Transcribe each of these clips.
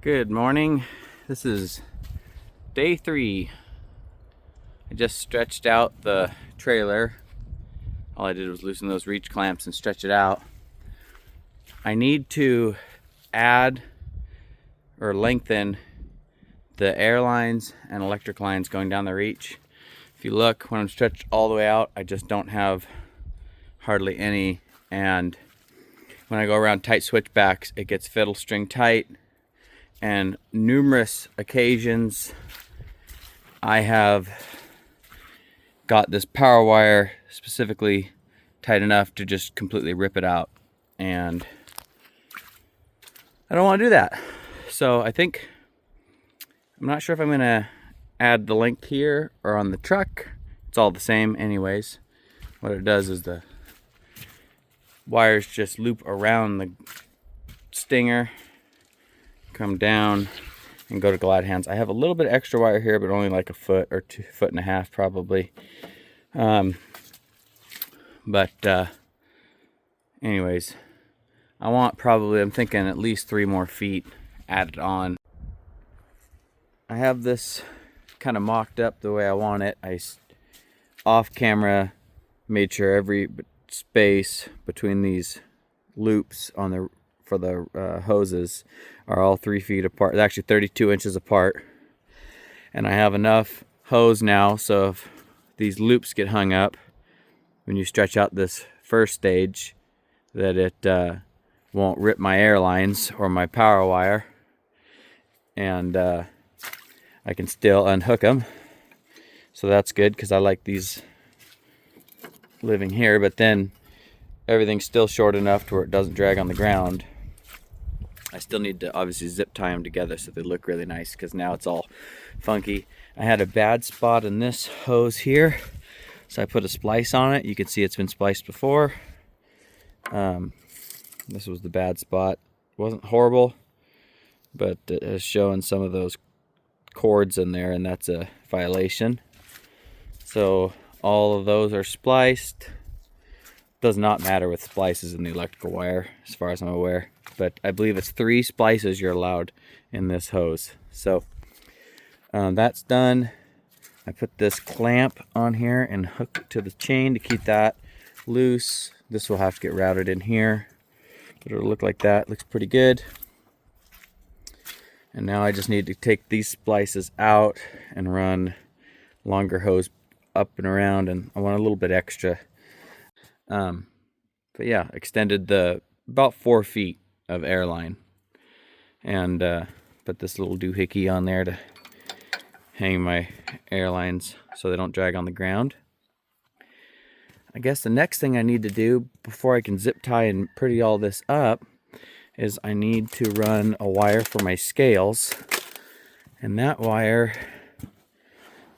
Good morning. This is day 3. I just stretched out the trailer. All I did was loosen those reach clamps and stretch it out. I need to add or lengthen the airlines and electric lines going down the reach. If you look, when I'm stretched all the way out, I just don't have hardly any, and when I go around tight switchbacks, it gets fiddle string tight. And numerous occasions I have got this power wire specifically tight enough to just completely rip it out, and I don't want to do that. So I'm not sure if I'm gonna add the length here or on the truck. It's all the same anyways. What it does is the wires just loop around the stinger, come down and go to glad hands. I have a little bit of extra wire here, but only like a foot or 2.5 feet probably. Anyways, I'm thinking at least 3 more feet added on. I have this kind of mocked up the way I want it. I off camera made sure every space between these loops for the hoses are all 3 feet apart. They're actually 32 inches apart, and I have enough hose now so if these loops get hung up when you stretch out this first stage, that it won't rip my airlines or my power wire, and I can still unhook them. So that's good, because I like these living here, but then everything's still short enough to where it doesn't drag on the ground. I still need to obviously zip tie them together so they look really nice, because now it's all funky. I had a bad spot in this hose here, so I put a splice on it. You can see it's been spliced before. This was the bad spot. It wasn't horrible, but it is showing some of those cords in there, and that's a violation. So all of those are spliced. Does not matter with splices in the electrical wire as far as I'm aware, but I believe it's 3 splices you're allowed in this hose. So that's done. I put this clamp on here and hook it to the chain to keep that loose. This will have to get routed in here, but it'll look like that. Looks pretty good. And now I just need to take these splices out and run longer hose up and around, and I want a little bit extra. But yeah, extended about 4 feet of airline, and put this little doohickey on there to hang my airlines so they don't drag on the ground. I guess the next thing I need to do before I can zip tie and pretty all this up is I need to run a wire for my scales, and that wire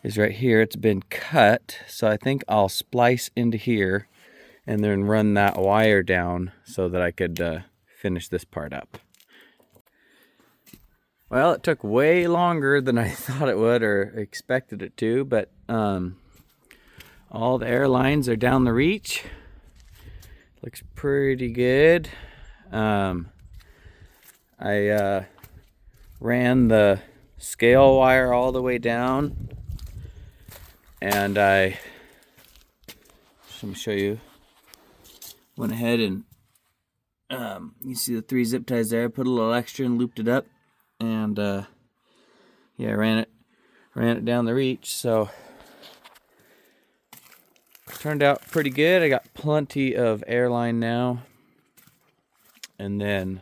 is right here. It's been cut, so I think I'll splice into here and then run that wire down so that I could finish this part up. Well, it took way longer than I thought it would or expected it to, but all the airlines are down the reach. Looks pretty good. I ran the scale wire all the way down, and let me show you. Went ahead and you see the 3 zip ties there. I put a little extra and looped it up, and yeah, ran it down the reach. So it turned out pretty good. I got plenty of airline now, and then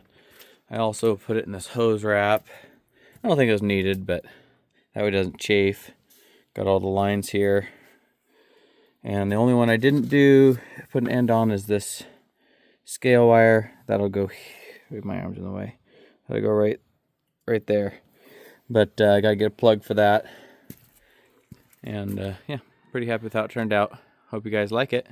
I also put it in this hose wrap. I don't think it was needed, but that way it doesn't chafe. Got all the lines here. And the only one I didn't put an end on is this scale wire. That'll go, my arm's in the way. That'll go right there. But I gotta get a plug for that. And yeah, pretty happy with how it turned out. Hope you guys like it.